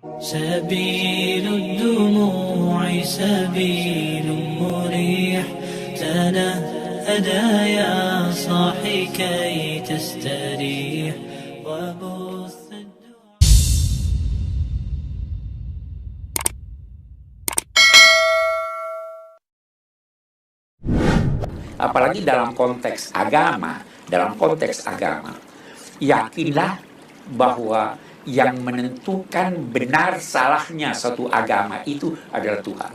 سبيل الدموع سبيل مريح تنهدى يا صاحي كي تستريح وبث Apalagi dalam konteks agama, yakinlah bahwa yang menentukan benar salahnya suatu agama itu adalah Tuhan.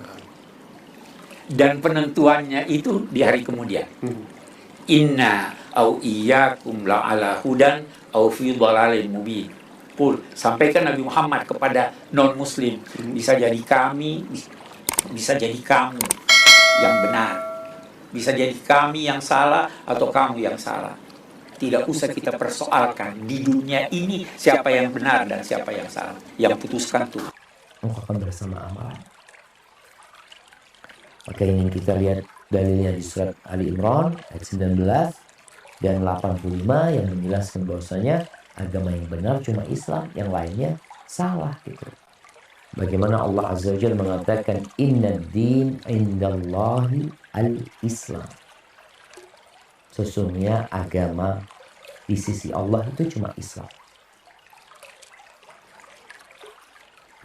Dan penentuannya itu di hari kemudian. Inna au iyyakum la'ala hudan au fi dhalalin mubin. Sampaikan Nabi Muhammad kepada non-muslim, bisa jadi kami, bisa jadi kamu yang benar. Bisa jadi kami yang salah atau kamu yang salah. Tidak usah kita persoalkan di dunia ini siapa yang benar dan siapa yang salah. Yang putuskan Tuhan. Akan bersama amal. Maka ini kita lihat dalilnya di surat Ali Imran ayat 19 dan 85 yang menjelaskan bahwasanya agama yang benar cuma Islam, yang lainnya salah gitu. Bagaimana Allah Azza wa Jalla mengatakan inna din indallahi al-Islam. Sesungguhnya agama di sisi Allah itu cuma Islam.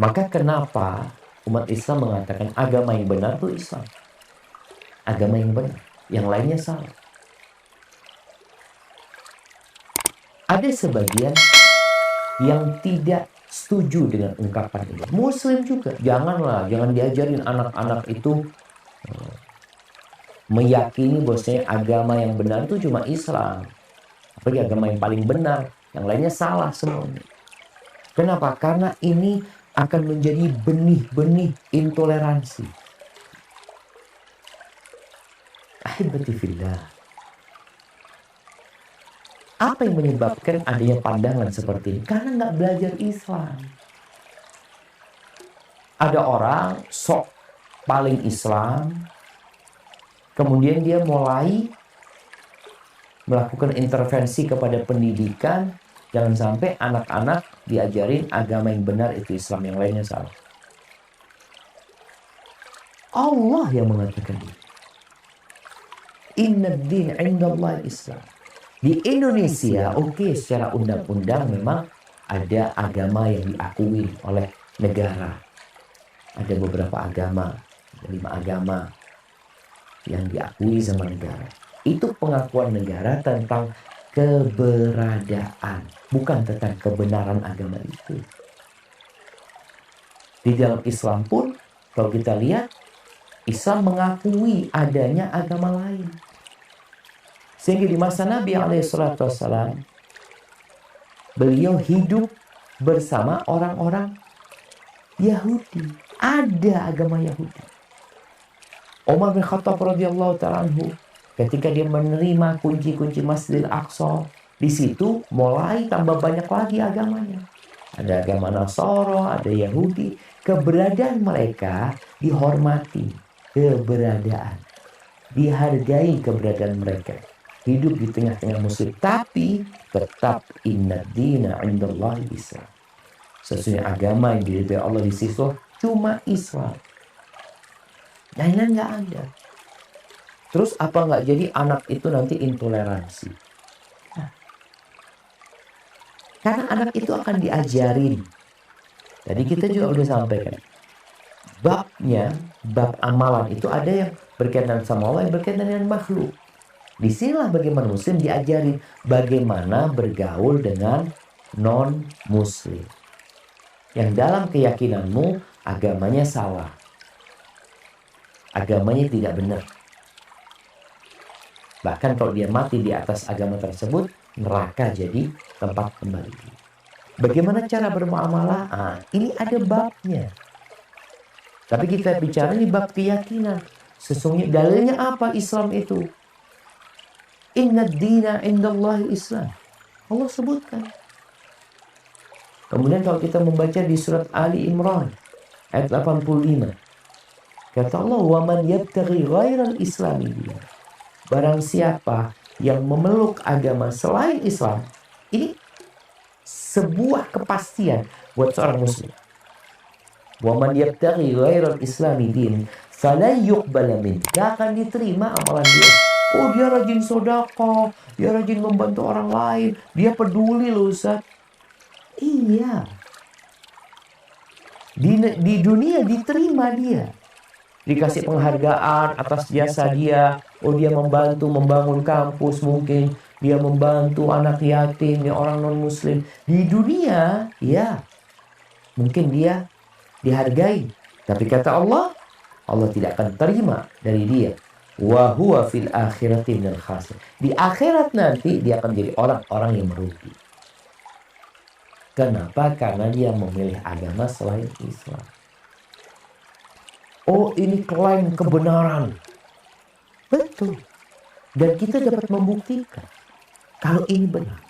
Maka kenapa umat Islam mengatakan agama yang benar itu Islam? Agama yang benar, yang lainnya salah. Ada sebagian yang tidak setuju dengan ungkapan ini. Muslim juga, jangan diajarin anak-anak itu meyakini bahwasanya agama yang benar itu cuma Islam. Apalagi agama yang paling benar, yang lainnya salah semuanya. Kenapa? Karena ini akan menjadi benih-benih intoleransi. Ahibati fillah. Apa yang menyebabkan adanya pandangan seperti ini? Karena nggak belajar Islam. Ada orang sok paling Islam, kemudian dia mulai melakukan intervensi kepada pendidikan. Jangan sampai anak-anak diajarin agama yang benar itu Islam, yang lainnya salah. Allah yang mengatakan ini. Inna din indallahi Islam. Di Indonesia, oke, secara undang-undang memang ada agama yang diakui oleh negara. Ada beberapa agama, 5 agama yang diakui sama negara. Itu pengakuan negara tentang keberadaan, bukan tentang kebenaran agama itu. Di dalam Islam pun, kalau kita lihat, Islam mengakui adanya agama lain. Sehingga di masa Nabi SAW, beliau hidup bersama orang-orang Yahudi. Ada agama Yahudi. Umar bin Khattab radhiyallahu ta'ala anhu, ketika dia menerima kunci-kunci Masjidil Aqsa, di situ mulai tambah banyak lagi agamanya. Ada agama Nasara, ada Yahudi. Keberadaan mereka dihormati. Keberadaan. Dihargai keberadaan mereka. Hidup di tengah-tengah muslim. Tapi tetap inna dina indallahi Islam. Sesungguhnya agama yang diridhai Allah di sisi cuma Islam. Lainnya nggak ada. Terus apa nggak jadi anak itu nanti intoleransi? Nah, karena anak itu akan diajarin. Tadi kita juga udah sampaikan. Babnya, bab amalan itu ada yang berkaitan sama Allah, yang berkaitan dengan makhluk. Disinilah bagaimana muslim diajarin bagaimana bergaul dengan non-muslim. Yang dalam keyakinanmu agamanya salah. Agamanya tidak benar. Bahkan kalau dia mati di atas agama tersebut, neraka jadi tempat kembali. Bagaimana cara bermuamalah? Ini ada babnya. Tapi kita bicara ini bab keyakinan. Sesungguhnya dalilnya apa Islam itu? Inna dina indallahi Islam. Allah sebutkan. Kemudian kalau kita membaca di surat Ali Imran ayat 85. Kata Allah, "Wa man yabtaghi ghairal islami dinan." Barang siapa yang memeluk agama selain Islam, ini sebuah kepastian buat seorang muslim. Wa man yabtaghi ghairal islami din falan yuqbala min. Gak akan diterima amalan dia. Oh, dia rajin sedekah, dia rajin membantu orang lain, dia peduli loh Ustaz. Iya. Di dunia diterima dia. Dikasih penghargaan atas jasa dia. Oh, dia membantu membangun kampus mungkin. Dia membantu anak yatim, ya orang non-muslim. Di dunia, ya, mungkin dia dihargai. Tapi kata Allah, Allah tidak akan terima dari dia. Wa huwa fil akhirati minal khasir. Di akhirat nanti dia akan jadi orang-orang yang merugi. Kenapa? Karena dia memilih agama selain Islam. Oh, ini klaim kebenaran. Betul. Dan kita dapat membuktikan kalau ini benar.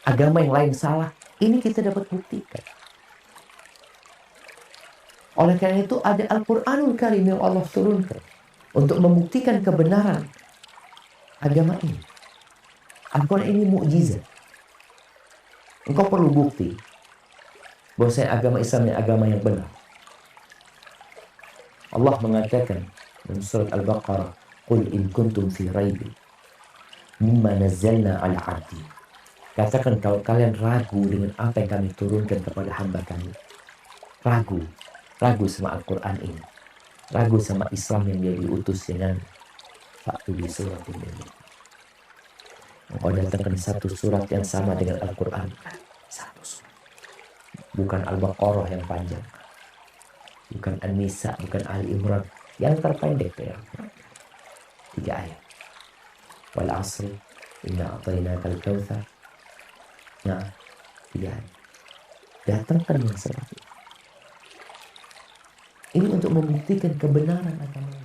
Agama yang lain salah, ini kita dapat buktikan. Oleh karena itu ada Al-Quranul Karim yang Allah turunkan untuk membuktikan kebenaran agama ini. Al-Quran ini mukjizat. Engkau perlu bukti bahwa agama Islam ini agama yang benar. Allah mengatakan dalam surat Al-Baqarah, "Qul in kuntum fi raibin mimma nazzalna 'ala 'abdi." Katakan kalau kalian ragu dengan apa yang kami turunkan kepada hamba kami. Ragu sama Al-Quran ini. Ragu sama Islam yang dia diutus dengan fa'tu bi suratin min. Engkau datangkan satu surat yang sama dengan Al-Quran. Satu surat. Bukan Al-Baqarah yang panjang. Bukan An-Nisa, bukan Ali Imran. Yang terpendek ya. 3 ayat. Wal asri inna a'tainakal kautsar. Nah, 3 ayat. Datangkan yang seperti itu. Ini untuk membuktikan kebenaran agama.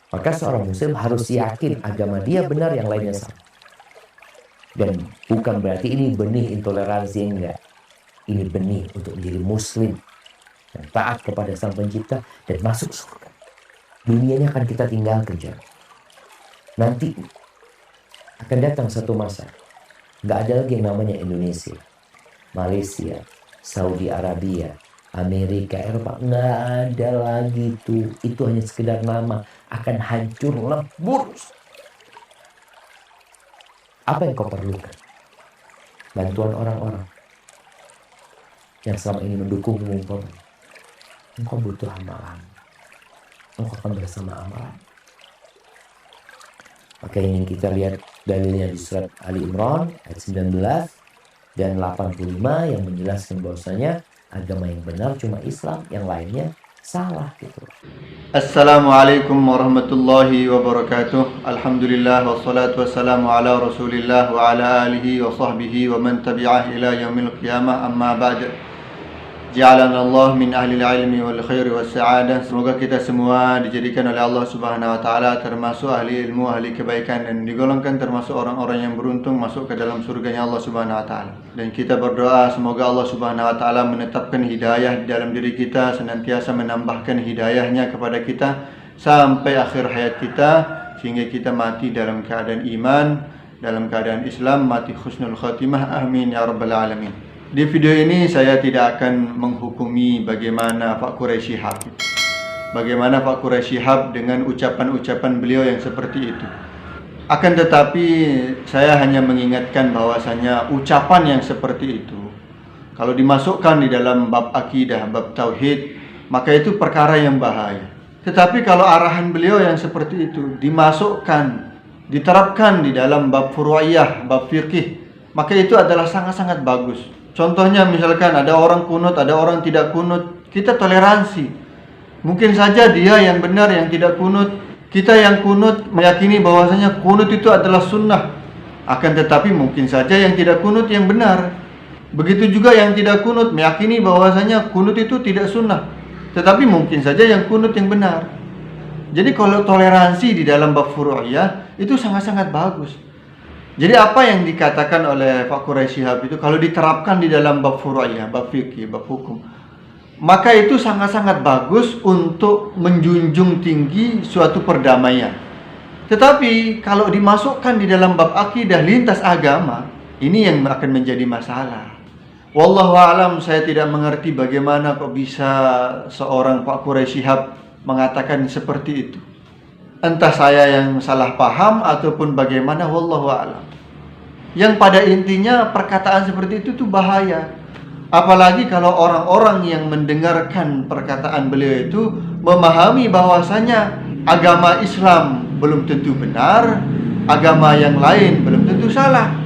Maka seorang muslim harus yakin agama dia benar, yang lainnya salah. Dan bukan berarti ini benih intoleransi, enggak. Ini benih untuk menjadi muslim yang taat kepada Sang Pencipta dan masuk surga. Dunianya akan kita tinggalkan, jangan. Nanti akan datang satu masa, enggak ada lagi yang namanya Indonesia, Malaysia, Saudi Arabia, Amerika, Eropa, nggak ada lagi tuh. Itu hanya sekedar nama, akan hancur lebur. Apa yang kau perlukan? Bantuan orang-orang yang selama ini mendukungmu. Engkau butuh amalan. Engkau akan bersama amalan. Maka ini kita lihat dalilnya di surat Ali Imran ayat 19 dan 85 yang menjelaskan bahwasanya agama yang benar cuma Islam, yang lainnya salah gitu. Assalamualaikum warahmatullahi wabarakatuh. Alhamdulillah wassalatu wassalamu ala Rasulillah wa ala alihi wa sahbihi wa man tabi'ah ila yaumil qiyamah, amma ba'd. Ja'alana Allah min ahli ilmi wal khairi was sa'adah. Semoga kita semua dijadikan oleh Allah Subhanahu wa taala termasuk ahli ilmu, ahli kebaikan, dan digolongkan termasuk orang-orang yang beruntung masuk ke dalam surganya Allah Subhanahu wa taala. Dan kita berdoa semoga Allah Subhanahu wa taala menetapkan hidayah di dalam diri kita, senantiasa menambahkan hidayahnya kepada kita sampai akhir hayat kita, sehingga kita mati dalam keadaan iman, dalam keadaan Islam, mati husnul khatimah. Amin ya rabbal alamin. Di video ini saya tidak akan menghukumi bagaimana Pak Quraisy Shihab. Bagaimana Pak Quraisy Shihab dengan ucapan-ucapan beliau yang seperti itu. Akan tetapi saya hanya mengingatkan bahwasanya ucapan yang seperti itu, kalau dimasukkan di dalam bab akidah, bab tauhid, maka itu perkara yang bahaya. Tetapi kalau arahan beliau yang seperti itu dimasukkan, diterapkan di dalam bab furu'iyah, bab fikih, maka itu adalah sangat-sangat bagus. Contohnya misalkan ada orang kunut, ada orang tidak kunut, kita toleransi. Mungkin saja dia yang benar yang tidak kunut, kita yang kunut meyakini bahwasanya kunut itu adalah sunnah. Akan tetapi mungkin saja yang tidak kunut yang benar. Begitu juga yang tidak kunut meyakini bahwasanya kunut itu tidak sunnah. Tetapi mungkin saja yang kunut yang benar. Jadi kalau toleransi di dalam bab furu'iyah itu sangat-sangat bagus. Jadi apa yang dikatakan oleh Pak Quraisy Shihab itu kalau diterapkan di dalam bab furu'iyah, bab fikih, bab hukum, maka itu sangat-sangat bagus untuk menjunjung tinggi suatu perdamaian. Tetapi kalau dimasukkan di dalam bab akidah, lintas agama, ini yang akan menjadi masalah. Wallahu a'lam, saya tidak mengerti bagaimana kok bisa seorang Pak Quraisy Shihab mengatakan seperti itu. Entah saya yang salah paham ataupun bagaimana, wallahu a'lam. Yang pada intinya perkataan seperti itu tuh bahaya. Apalagi kalau orang-orang yang mendengarkan perkataan beliau itu memahami bahwasanya agama Islam belum tentu benar, agama yang lain belum tentu salah.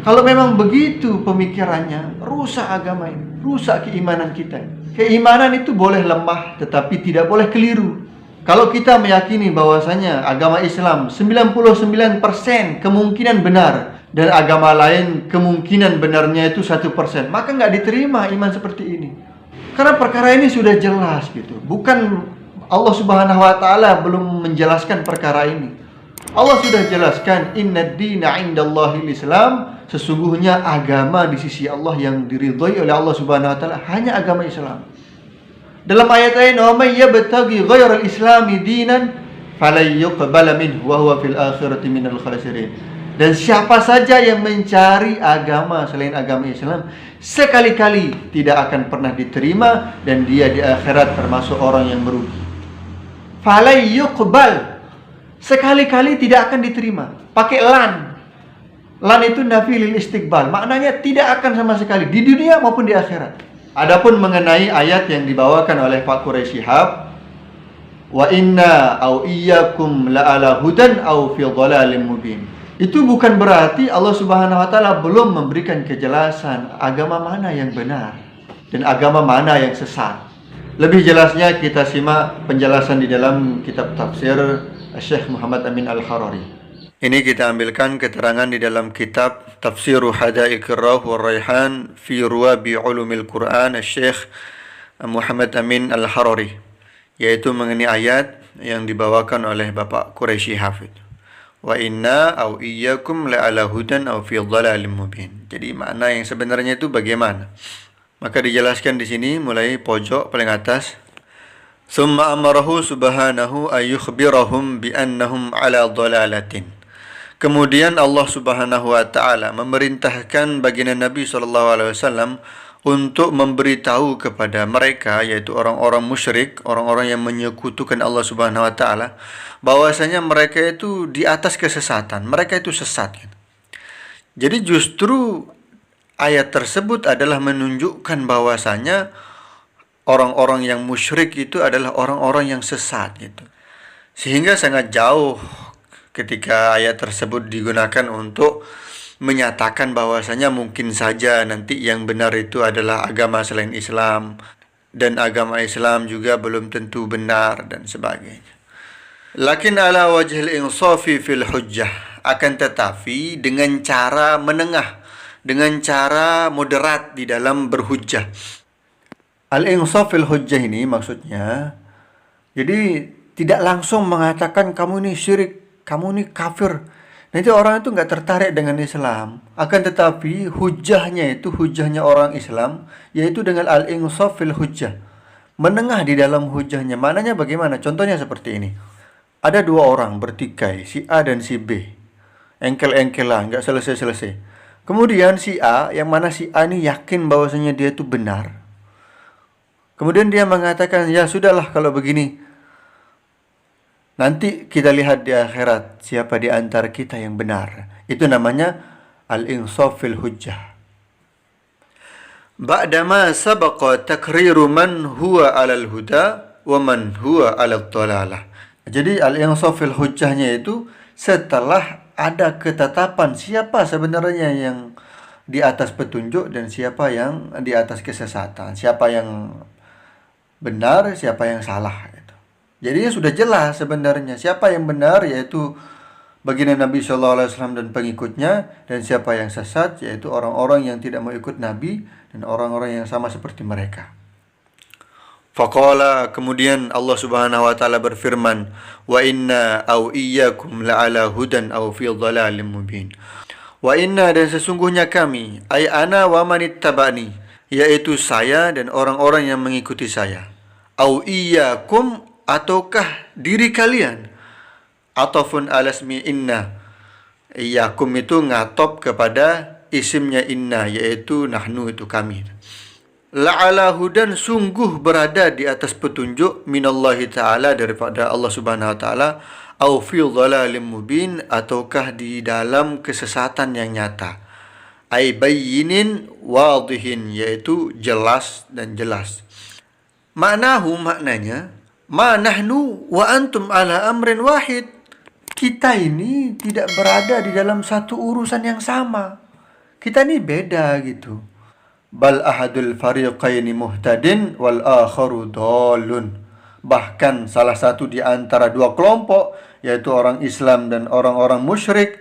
Kalau memang begitu pemikirannya, rusak agama ini, rusak keimanan kita. Keimanan itu boleh lemah, tetapi tidak boleh keliru. Kalau kita meyakini bahwasanya agama Islam 99% kemungkinan benar, dan agama lain kemungkinan benarnya itu 1%, maka nggak diterima iman seperti ini. Karena perkara ini sudah jelas gitu. Bukan Allah Subhanahu wa Ta'ala belum menjelaskan perkara ini. Allah sudah jelaskan, inna dina indallahil Islam, sesungguhnya agama di sisi Allah yang diridhai oleh Allah Subhanahu wa Ta'ala hanya agama Islam. Dalam ayat lain, wa may yabtaghi ghairal islami dinan falan yuqbala minhu wa huwa fil akhirati minal khasirin. Dan siapa saja yang mencari agama selain agama Islam, sekali-kali tidak akan pernah diterima, dan dia di akhirat termasuk orang yang merugi. Falan yuqbal, sekali-kali tidak akan diterima. Pakai lan. Lan itu nafi lil istiqbal, maknanya tidak akan sama sekali di dunia maupun di akhirat. Adapun mengenai ayat yang dibawakan oleh Pak Quraisy Shihab, wa inna au iyyakum la ala hudan au fi dhalalim mubin, itu bukan berarti Allah Subhanahu wa Ta'ala belum memberikan kejelasan agama mana yang benar dan agama mana yang sesat. Lebih jelasnya kita simak penjelasan di dalam kitab tafsir Syekh Muhammad Amin Al-Harari. Ini kita ambilkan keterangan di dalam kitab Tafsiru Hadaiqir Rauh wa Raihan fi Ruwabi Ulumil Quran Syekh Muhammad Amin Al-Harari, yaitu mengenai ayat yang dibawakan oleh Bapak Quraisy Shihab. Wa inna au iyyakum la ala hudan au fi dhalalim mubin. Jadi makna yang sebenarnya itu bagaimana? Maka dijelaskan di sini mulai pojok paling atas. Summa amarahu subhanahu ayyukhbirahum bi annahum ala dhalalatin. Kemudian Allah Subhanahu wa Ta'ala memerintahkan baginda Nabi SAW untuk memberitahu kepada mereka, yaitu orang-orang musyrik, orang-orang yang menyekutukan Allah Subhanahu wa Ta'ala, bahwasanya mereka itu di atas kesesatan, mereka itu sesat. Jadi justru ayat tersebut adalah menunjukkan bahwasanya orang-orang yang musyrik itu adalah orang-orang yang sesat gitu. Sehingga sangat jauh ketika ayat tersebut digunakan untuk menyatakan bahwasanya mungkin saja nanti yang benar itu adalah agama selain Islam, dan agama Islam juga belum tentu benar dan sebagainya. Lakin ala wajhil insafi fil hujjah, akan tetapi dengan cara menengah, dengan cara moderat di dalam berhujjah. Al-insaf fil hujjah ini maksudnya, jadi tidak langsung mengatakan kamu ini syirik, kamu ini kafir. Nanti orang itu nggak tertarik dengan Islam. Akan tetapi hujahnya itu hujahnya orang Islam, yaitu dengan al-insaf fil hujjah, menengah di dalam hujahnya. Maknanya bagaimana? Contohnya seperti ini. Ada dua orang bertikai, si A dan si B. Engkel-engkelan, nggak selesai-selesai. Kemudian si A, yang mana si A ini yakin bahwasanya dia itu benar. Kemudian dia mengatakan, ya sudahlah kalau begini, nanti kita lihat di akhirat siapa di antara kita yang benar. Itu namanya al-insaf fil hujjah. Ba'dama sabaqa takriru man huwa 'alal huda wa man huwa 'alal dhalalah. Jadi al-insaf fil hujjahnya itu setelah ada ketetapan siapa sebenarnya yang di atas petunjuk dan siapa yang di atas kesesatan, siapa yang benar, siapa yang salah. Jadi sudah jelas sebenarnya siapa yang benar, yaitu baginda Nabi SAW dan pengikutnya, dan siapa yang sesat, yaitu orang-orang yang tidak mau ikut Nabi dan orang-orang yang sama seperti mereka. Faqala, kemudian Allah Subhanahu wa Ta'ala berfirman, wa inna au iyyakum la'ala hudan au fi dhalalim mubin. Wa inna, dan sesungguhnya kami, ay ana wa manittabani, yaitu saya dan orang-orang yang mengikuti saya. Au iyyakum, ataukah diri kalian, atafun alasmi inna. Iyyakum itu ngatop kepada isimnya inna, yaitu nahnu itu kami. La'ala hudan, sungguh berada di atas petunjuk, minallahi ta'ala, daripada Allah subhanahu wa ta'ala, au fi dhalalim mubin, ataukah di dalam kesesatan yang nyata. Ai bayyinin wadihin, yaitu jelas dan jelas. Maknanya, ma nahnu wa antum ala amrin wahid. Kita ini tidak berada di dalam satu urusan yang sama. Kita ini beda gitu. Bal ahadul fariqaini muhtadin wal akharu dhalun. Bahkan salah satu di antara dua kelompok, yaitu orang Islam dan orang-orang musyrik,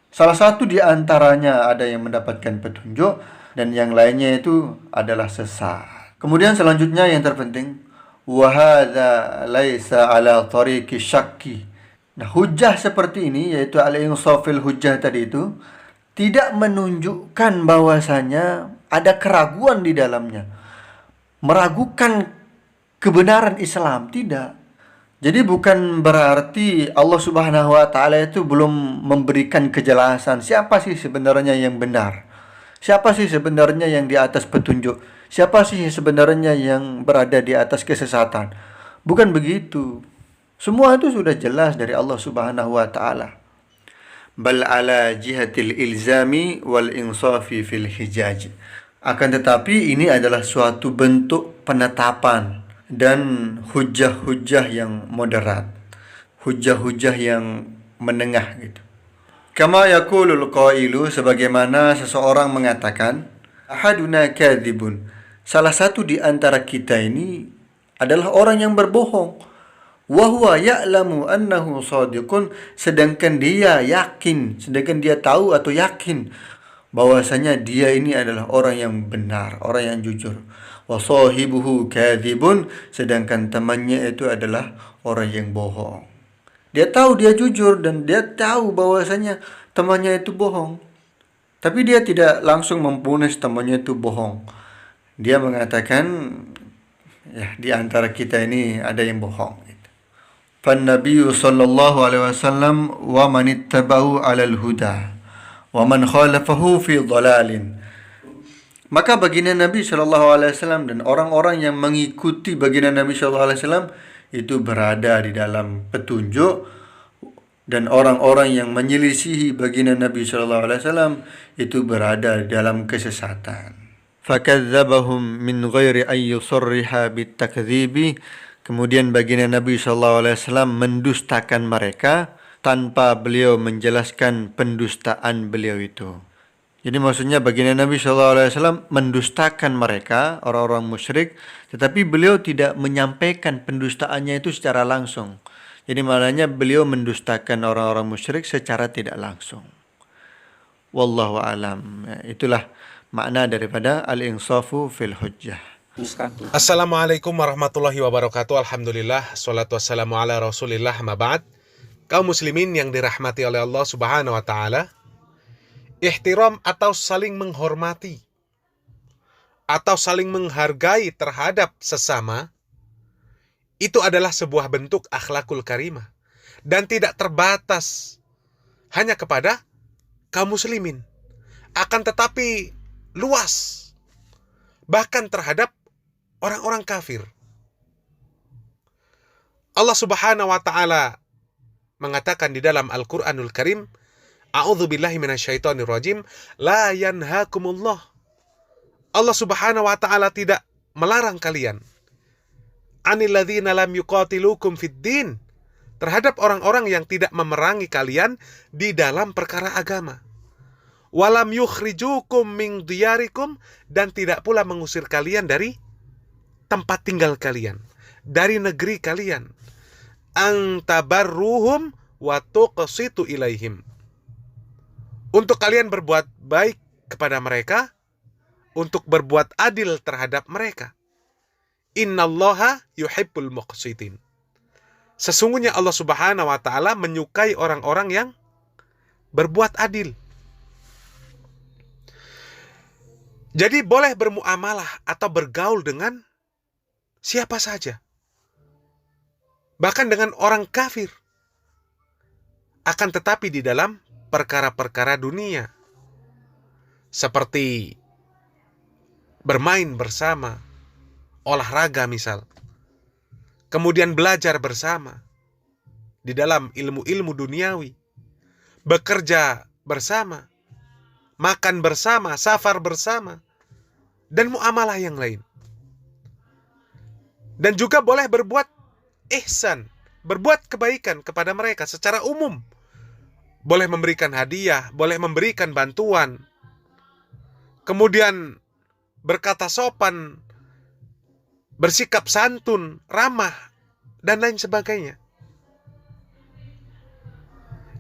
salah satu di antaranya ada yang mendapatkan petunjuk dan yang lainnya itu adalah sesat. Kemudian selanjutnya yang terpenting, wa hadza laisa ala tariqi syakki. Nah, hujjah seperti ini, yaitu al-insafil hujjah tadi itu, tidak menunjukkan bahwasanya ada keraguan di dalamnya, meragukan kebenaran Islam, tidak. Jadi bukan berarti Allah subhanahu wa ta'ala itu belum memberikan kejelasan siapa sih sebenarnya yang benar, siapa sih sebenarnya yang di atas petunjuk, siapa sih sebenarnya yang berada di atas kesesatan. Bukan begitu. Semua itu sudah jelas dari Allah subhanahu wa ta'ala. Bal ala jihatil ilzami wal insafi fil hijaj. Akan tetapi ini adalah suatu bentuk penetapan dan hujah-hujah yang moderat, hujah-hujah yang menengah gitu. Kama yaqulul qailu, sebagaimana seseorang mengatakan, ahaduna kadzibun, salah satu di antara kita ini adalah orang yang berbohong. Wa huwa ya'lamu annahu shadiqun, sedangkan dia yakin, sedangkan dia tahu atau yakin bahwasanya dia ini adalah orang yang benar, orang yang jujur. Wa sahibuhu kadzibun, sedangkan temannya itu adalah orang yang bohong. Dia tahu dia jujur dan dia tahu bahwasanya temannya itu bohong. Tapi dia tidak langsung mempunis temannya itu bohong. Dia mengatakan, ya, di antara kita ini ada yang bohong. Fan-nabiyyu sallallahu alaihi wasallam wa man ittaba'u 'alal huda wa man khalafahu fi dhalalin. Maka baginda Nabi sallallahu alaihi wasallam dan orang-orang yang mengikuti baginda Nabi sallallahu alaihi wasallam itu berada di dalam petunjuk, dan orang-orang yang menyelisihi baginda Nabi sallallahu alaihi wasallam itu berada di dalam kesesatan. Fakadzdzabahum min ghairi an yusarriha bitakdzibi. Kemudian baginda Nabi SAW mendustakan mereka tanpa beliau menjelaskan pendustaan beliau itu. Jadi maksudnya baginda Nabi SAW mendustakan mereka, orang-orang musyrik, tetapi beliau tidak menyampaikan pendustaannya itu secara langsung. Jadi maknanya beliau mendustakan orang-orang musyrik secara tidak langsung. Wallahu alam. Itulah makna daripada al-insafu fil hujjah. Assalamualaikum warahmatullahi wabarakatuh. Alhamdulillah, salatu wassalamu ala rasulillah, ma ba'd. Kaum muslimin yang dirahmati oleh Allah subhanahu wa ta'ala, ihtiram atau saling menghormati atau saling menghargai terhadap sesama, itu adalah sebuah bentuk akhlakul karimah dan tidak terbatas hanya kepada kaum muslimin, akan tetapi luas bahkan terhadap orang-orang kafir. Allah subhanahu wa ta'ala mengatakan di dalam Al-Quranul Karim, A'udzubillahi minasyaitonir rajim, la yanhakumullah. Allah subhanahu wa ta'ala tidak melarang kalian, anil ladzina lam yuqatilukum fid din, terhadap orang-orang yang tidak memerangi kalian di dalam perkara agama. Walam yukhrijukum min diyarikum, dan tidak pula mengusir kalian dari tempat tinggal kalian, dari negeri kalian. Antabarruhum wa tuqsitu ilaihim, untuk kalian berbuat baik kepada mereka, untuk berbuat adil terhadap mereka. Innallaha yuhibbul muqsitin. Sesungguhnya Allah subhanahu wa ta'ala menyukai orang-orang yang berbuat adil. Jadi boleh bermuamalah atau bergaul dengan siapa saja, bahkan dengan orang kafir. Akan tetapi di dalam perkara-perkara dunia, seperti bermain bersama, olahraga misal, kemudian belajar bersama di dalam ilmu-ilmu duniawi, bekerja bersama, makan bersama, safar bersama, dan muamalah yang lain. Dan juga boleh berbuat ihsan, berbuat kebaikan kepada mereka secara umum. Boleh memberikan hadiah, boleh memberikan bantuan, kemudian berkata sopan, bersikap santun, ramah, dan lain sebagainya.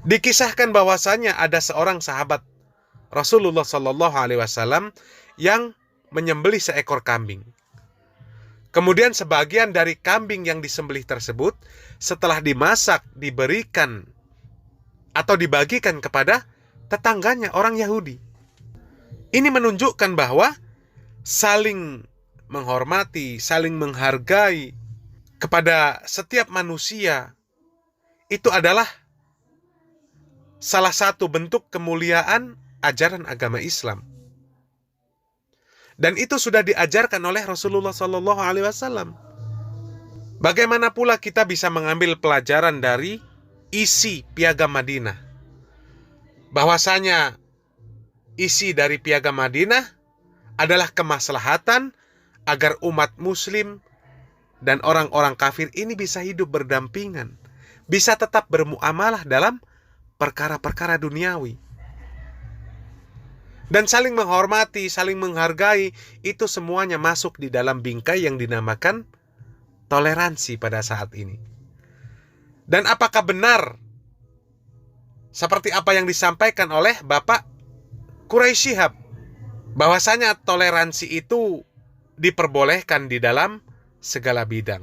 Dikisahkan bahwasanya ada seorang sahabat Rasulullah SAW yang menyembelih seekor kambing. Kemudian sebagian dari kambing yang disembelih tersebut setelah dimasak diberikan atau dibagikan kepada tetangganya orang Yahudi. Ini menunjukkan bahwa saling menghormati, saling menghargai kepada setiap manusia itu adalah salah satu bentuk kemuliaan ajaran agama Islam. Dan itu sudah diajarkan oleh Rasulullah SAW. Bagaimana pula kita bisa mengambil pelajaran dari isi Piagam Madinah? Bahwasanya isi dari Piagam Madinah adalah kemaslahatan agar umat muslim dan orang-orang kafir ini bisa hidup berdampingan, bisa tetap bermuamalah dalam perkara-perkara duniawi. Dan saling menghormati, saling menghargai, itu semuanya masuk di dalam bingkai yang dinamakan toleransi pada saat ini. Dan apakah benar seperti apa yang disampaikan oleh Bapak Quraisy Shihab, bahwasanya toleransi itu diperbolehkan di dalam segala bidang?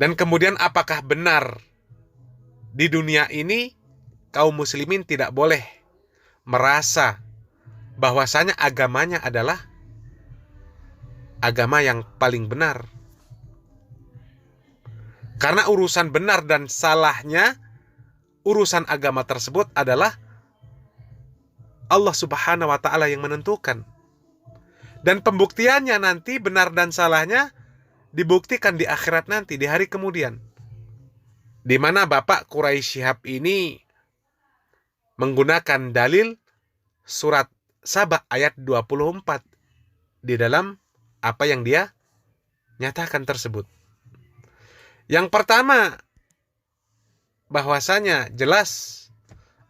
Dan kemudian apakah benar di dunia ini kaum muslimin tidak boleh merasa bahwasanya agamanya adalah agama yang paling benar? Karena urusan benar dan salahnya urusan agama tersebut adalah Allah Subhanahu wa Ta'ala yang menentukan. Dan pembuktiannya nanti benar dan salahnya dibuktikan di akhirat nanti, di hari kemudian, di mana Bapak Quraisy Shihab ini menggunakan dalil surat Saba ayat 24 di dalam apa yang dia nyatakan tersebut. Yang pertama, bahwasanya jelas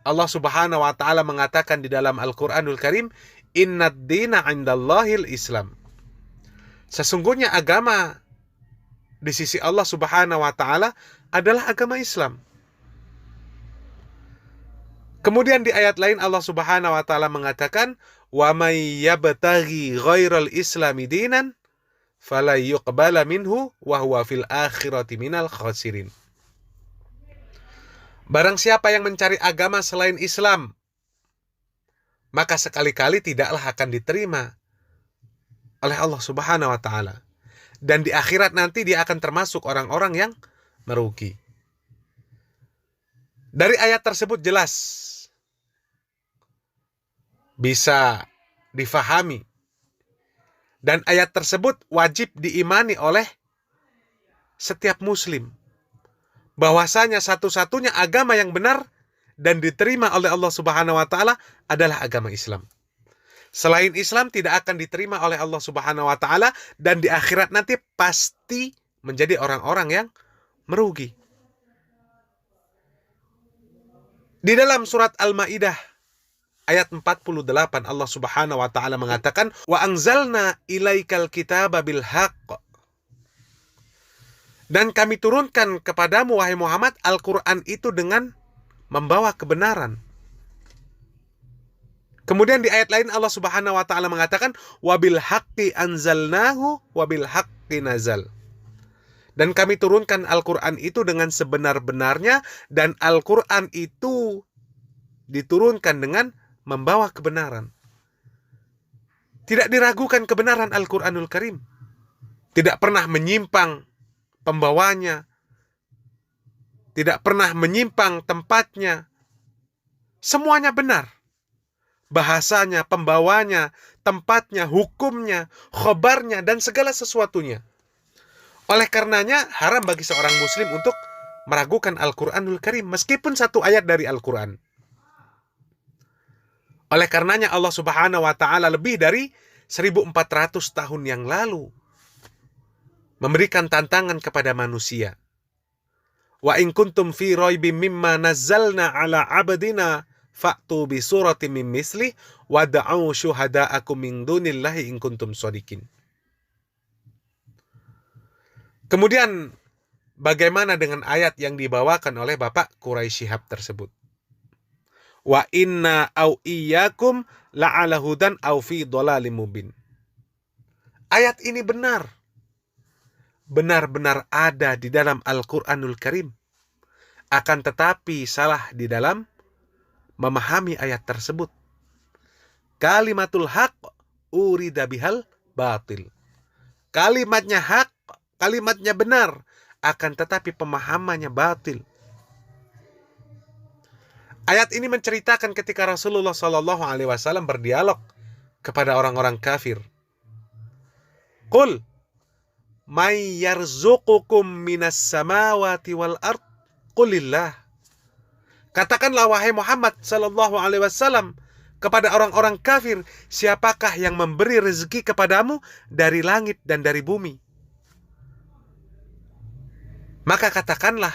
Allah Subhanahu wa Ta'ala mengatakan di dalam Al-Qur'anul Karim, innad dina 'indallahil Islam. Sesungguhnya agama di sisi Allah Subhanahu wa Ta'ala adalah agama Islam. Kemudian di ayat lain Allah Subhanahu wa Ta'ala mengatakan, wa may yabtaghi ghairal islami dinan fala yuqbala minhu wa huwa fil akhirati minal khasirin. Barang siapa yang mencari agama selain Islam, maka sekali-kali tidaklah akan diterima oleh Allah Subhanahu wa Ta'ala. Dan di akhirat nanti dia akan termasuk orang-orang yang merugi. Dari ayat tersebut jelas bisa difahami, dan ayat tersebut wajib diimani oleh setiap muslim, bahwasanya satu-satunya agama yang benar dan diterima oleh Allah Subhanahu wa Ta'ala adalah agama Islam. Selain Islam tidak akan diterima oleh Allah Subhanahu wa Ta'ala, dan di akhirat nanti pasti menjadi orang-orang yang merugi. Di dalam surat Al-Maidah ayat 48 Allah Subhanahu wa Ta'ala mengatakan, wa anzalna ilaikal kitaba bil haqq. Dan kami turunkan kepadamu wahai Muhammad Al-Qur'an itu dengan membawa kebenaran. Kemudian di ayat lain Allah Subhanahu wa Ta'ala mengatakan, wa bil haqqi anzalnahu wa bil haqqi nazal. Dan kami turunkan Al-Qur'an itu dengan sebenar-benarnya, dan Al-Qur'an itu diturunkan dengan membawa kebenaran. Tidak diragukan kebenaran Al-Qur'anul Karim. Tidak pernah menyimpang pembawanya. Tidak pernah menyimpang tempatnya. Semuanya benar. bahasanya, pembawanya, tempatnya, hukumnya, khobarnya, dan segala sesuatunya. Oleh karenanya, haram bagi seorang muslim untuk meragukan Al-Quranul Karim, meskipun satu ayat dari Al-Quran. Oleh karenanya Allah Subhanahu wa Ta'ala lebih dari 1400 tahun yang lalu memberikan tantangan kepada manusia. Wa in kuntum fi raibim mimma nazzalna ala abdina fa'tu bi suratin min mislih wad'u syuhada'akum min dunillahi in kuntum shadiqin. Kemudian bagaimana dengan ayat yang dibawakan oleh Bapak Quraisy Shihab tersebut? Wa inna au iyyakum la'ala hudan au fi dhalalim mubin. Ayat ini benar-benar ada di dalam Al-Quranul Karim. Akan tetapi salah di dalam memahami ayat tersebut. Kalimatul haq urida bihal batil. Kalimatnya hak, kalimatnya benar, akan tetapi pemahamannya batil. Ayat ini menceritakan ketika Rasulullah SAW berdialog kepada orang-orang kafir. Qul may yarzuqukum minas samawati wal ard qulillah. Katakanlah wahai Muhammad SAW kepada orang-orang kafir, siapakah yang memberi rezeki kepadamu dari langit dan dari bumi? Maka katakanlah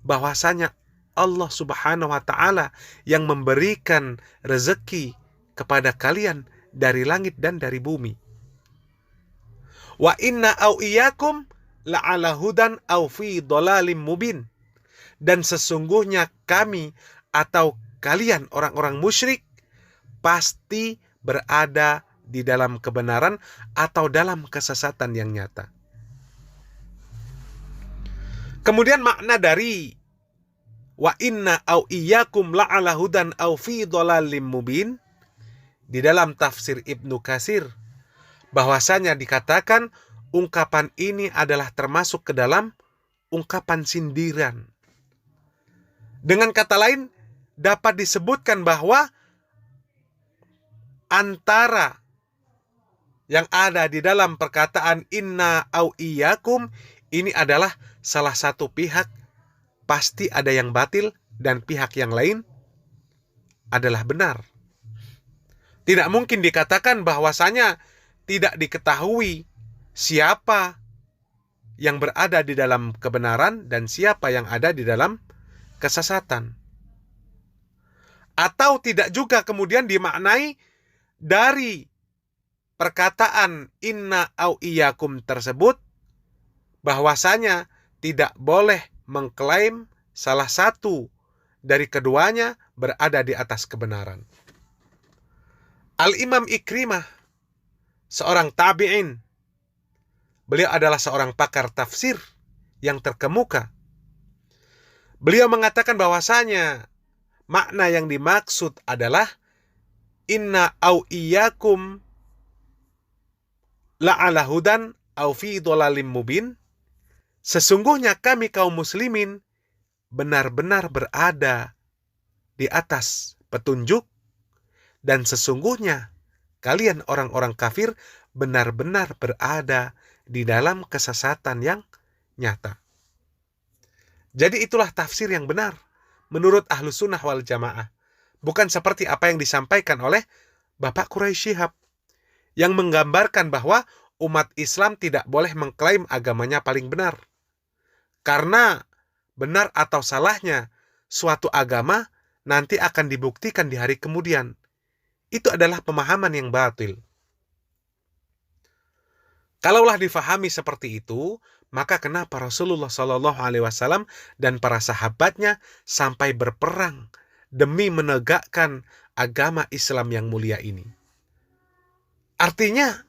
bahwasanya Allah Subhanahu wa Ta'ala yang memberikan rezeki kepada kalian dari langit dan dari bumi. Wa inna au iyyakum la'ala hudan au fi dhalalim mubin. Dan sesungguhnya kami atau kalian orang-orang musyrik pasti berada di dalam kebenaran atau dalam kesesatan yang nyata. Kemudian makna dari wa inna au iyyakum la'ala hudan au fi dhalalim mubin di dalam tafsir Ibnu Katsir, bahwasanya dikatakan ungkapan ini adalah termasuk ke dalam ungkapan sindiran. Dengan kata lain, dapat disebutkan bahwa antara yang ada di dalam perkataan inna au iyyakum ini adalah salah satu pihak pasti ada yang batil dan pihak yang lain adalah benar. Tidak mungkin dikatakan bahwasanya tidak diketahui siapa yang berada di dalam kebenaran dan siapa yang ada di dalam kesesatan. Atau tidak juga kemudian dimaknai dari perkataan inna au iyyakum tersebut bahwasanya tidak boleh mengklaim salah satu dari keduanya berada di atas kebenaran. Al-Imam Ikrimah, seorang tabi'in, beliau adalah seorang pakar tafsir yang terkemuka. Beliau mengatakan bahwasanya makna yang dimaksud adalah inna au iyyakum la'ala hudan au fi dhalalim mubin. Sesungguhnya kami kaum muslimin benar-benar berada di atas petunjuk, dan sesungguhnya kalian orang-orang kafir benar-benar berada di dalam kesesatan yang nyata. Jadi itulah tafsir yang benar menurut Ahlus Sunnah wal Jamaah. Bukan seperti apa yang disampaikan oleh Bapak Quraisy Shihab yang menggambarkan bahwa umat Islam tidak boleh mengklaim agamanya paling benar. Karena benar atau salahnya suatu agama nanti akan dibuktikan di hari kemudian. Itu adalah pemahaman yang batil. Kalaulah difahami seperti itu, maka kenapa Rasulullah SAW dan para sahabatnya sampai berperang demi menegakkan agama Islam yang mulia ini? Artinya,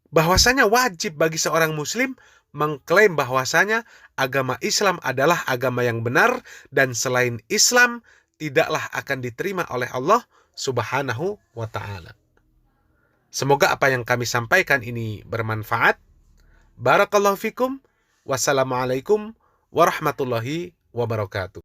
bahwasanya wajib bagi seorang muslim mengklaim bahwasanya agama Islam adalah agama yang benar dan selain Islam tidaklah akan diterima oleh Allah Subhanahu wa Ta'ala. Semoga apa yang kami sampaikan ini bermanfaat. Barakallahu fikum. Wassalamualaikum warahmatullahi wabarakatuh.